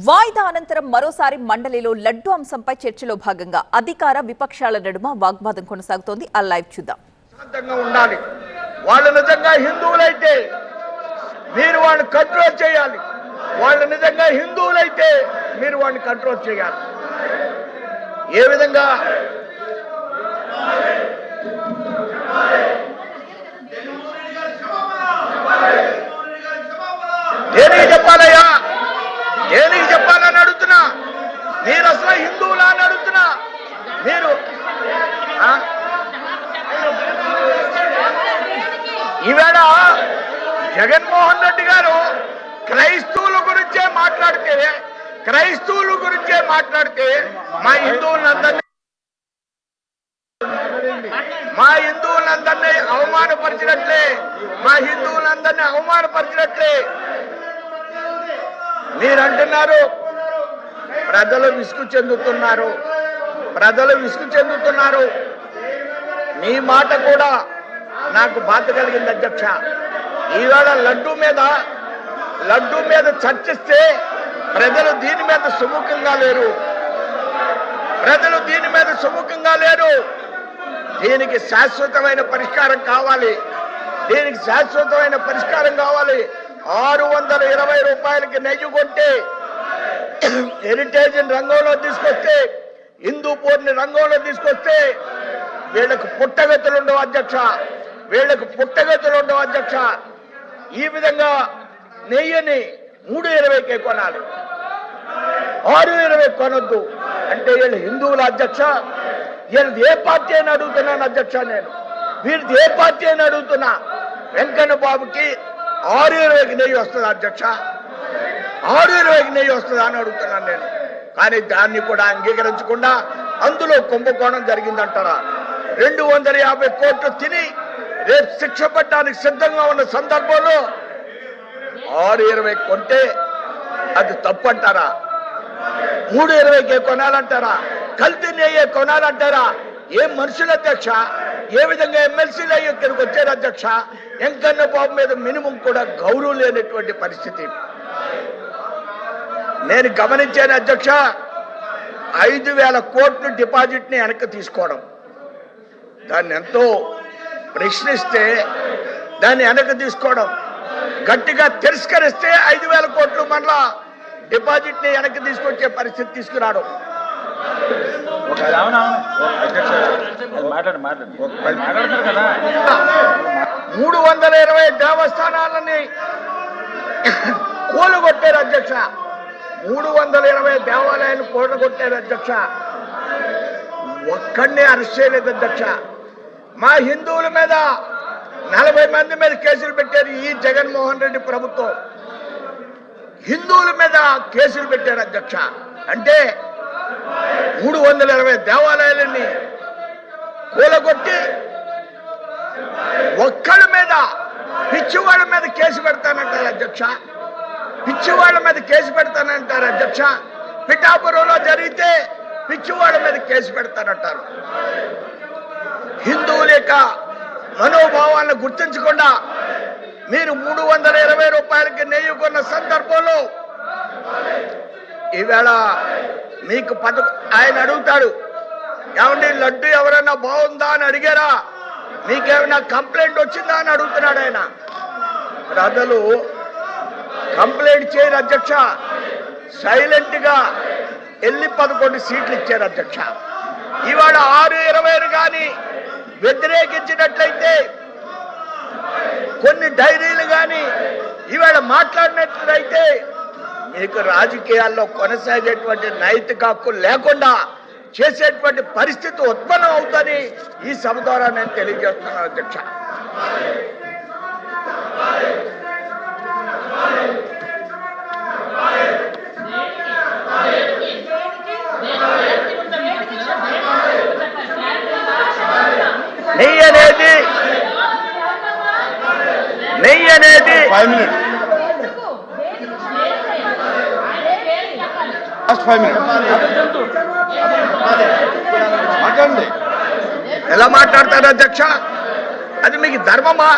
వాయిదా అనంతరం మరోసారి మండలిలో లడ్డు అంశంపై చర్చలో భాగంగా అధికార విపక్షాల నడుమ వాగ్వాదం కొనసాగుతోంది. ఆ లైవ్ చూద్దాం. శాంతంగా ఉండాలి. వాళ్ళు నిజంగా హిందువులైతే మీరు వాళ్ళని కంట్రోల్ చేయాలి. వాళ్ళు నిజంగా హిందువులైతే మీరు వాళ్ళని కంట్రోల్ చేయాలి. ఏ విధంగా దేనికి చెప్పాలయ్యా, దేనికి చెప్పాలని అడుగుతున్నా. మీరు అసలు హిందువులా అని అడుగుతున్నా. మీరు ఈవేళ జగన్మోహన్ రెడ్డి గారు క్రైస్తవుల గురించే మాట్లాడితే మా హిందువులందరినీ అవమానపరిచినట్లే మీరు అంటున్నారు. ప్రజలు విసుగు చెందుతున్నారు. మీ మాట కూడా నాకు బాధ కలిగింది అధ్యక్ష. ఈవేళ లడ్డు మీద చర్చిస్తే ప్రజలు దీని మీద సుముఖంగా లేరు. దీనికి శాశ్వతమైన పరిష్కారం కావాలి. 620 రూపాయలకి నెయ్యి కొంటే హెరిటేజ్ రంగంలో తీసుకొస్తే, హిందూపూర్ని రంగంలో తీసుకొస్తే వీళ్ళకు పుట్టగతులు ఉండవు అధ్యక్ష. ఈ విధంగా నెయ్యిని 320కే కొనాలి, 620 కొనొద్దు అంటే వీళ్ళు హిందువుల అధ్యక్ష. వీళ్ళది ఏ పార్టీ అని అడుగుతున్నాను అధ్యక్ష. నేను వీళ్ళది ఏ పార్టీ అని అడుగుతున్నా. వెంకన్న బాబుకి 620కి నెయ్యి వస్తుంది అధ్యక్ష, 620కి నెయ్యి వస్తుందా అని అడుగుతున్నాను నేను. కానీ దాన్ని కూడా అంగీకరించకుండా అందులో కుంభకోణం జరిగిందంటారా. 250 కోట్లు తిని రేపు శిక్ష పట్టడానికి సిద్ధంగా ఉన్న సందర్భంలో 620 కొంటే అది తప్పు అంటారా? 320కే కొనాలంటారా? కల్తీ నెయ్యే కొనాలంటారా? ఏం మనుషుల అధ్యక్ష? ఏ విధంగా ఎమ్మెల్సీలు ఇక్కడికి వచ్చారు అధ్యక్ష? వెంకన్న బాబు మీద మినిమం కూడా గౌరవం లేనటువంటి పరిస్థితి నేను గమనించాను అధ్యక్ష. 5,000 కోట్లు డిపాజిట్ ని వెనక్కి తీసుకోవడం, దాన్ని ఎంతో ప్రశ్నిస్తే దాన్ని వెనక్కి తీసుకోవడం, గట్టిగా తిరస్కరిస్తే 5,000 కోట్లు మళ్ళా డిపాజిట్ ని వెనక్కి తీసుకొచ్చే పరిస్థితి తీసుకురావడం. 320 దేవస్థానాలని కూలగొట్టారు అధ్యక్ష. 320 దేవాలయాలు కూలగొట్టారు అధ్యక్ష. ఒక్కడినే అరెస్ట్ చేయలేదు అధ్యక్ష. మా హిందువుల మీద 40 మంది మీద కేసులు పెట్టారు ఈ జగన్మోహన్ రెడ్డి ప్రభుత్వం. హిందువుల మీద కేసులు పెట్టారు అధ్యక్ష. అంటే 320 దేవాలయాలని కూలగొట్టి ఒక్కళ్ళ మీద పిచ్చివాళ్ళ మీద కేసు పెడతానంటారు అధ్యక్ష. పిఠాపురంలో జరిగితే పిచ్చివాళ్ళ మీద కేసు పెడతానంటారు. హిందువుల యొక్క మనోభావాలను గుర్తించకుండా మీరు 320 రూపాయలకి నెయ్యి కొన్న సందర్భంలో ఈవేళ మీకు ఆయన అడుగుతాడు, ఏమండి లడ్డు ఎవరైనా బాగుందా అని అడిగారా, మీకేమైనా కంప్లైంట్ వచ్చిందా అని అడుగుతున్నాడు ఆయన. ప్రజలు కంప్లైంట్ చేయరు అధ్యక్ష. సైలెంట్ గా వెళ్ళి 11 సీట్లు ఇచ్చారు అధ్యక్ష. ఇవాళ 620 కానీ వ్యతిరేకించినట్లయితే, కొన్ని డైరీలు కానీ ఇవాళ మాట్లాడినట్లయితే మీకు రాజకీయాల్లో కొనసాగేటువంటి నైతిక హక్కు లేకుండా చేసేటువంటి పరిస్థితి ఉత్పన్నం అవుతుంది. ఈ సభ ద్వారా నేను తెలియజేస్తున్నాను అధ్యక్ష. నెయ్యి అనేది 5 minutes. Last 5 minutes. ఎలా మాట్లాడతారు అధ్యక్ష? అది మీకు ధర్మమా?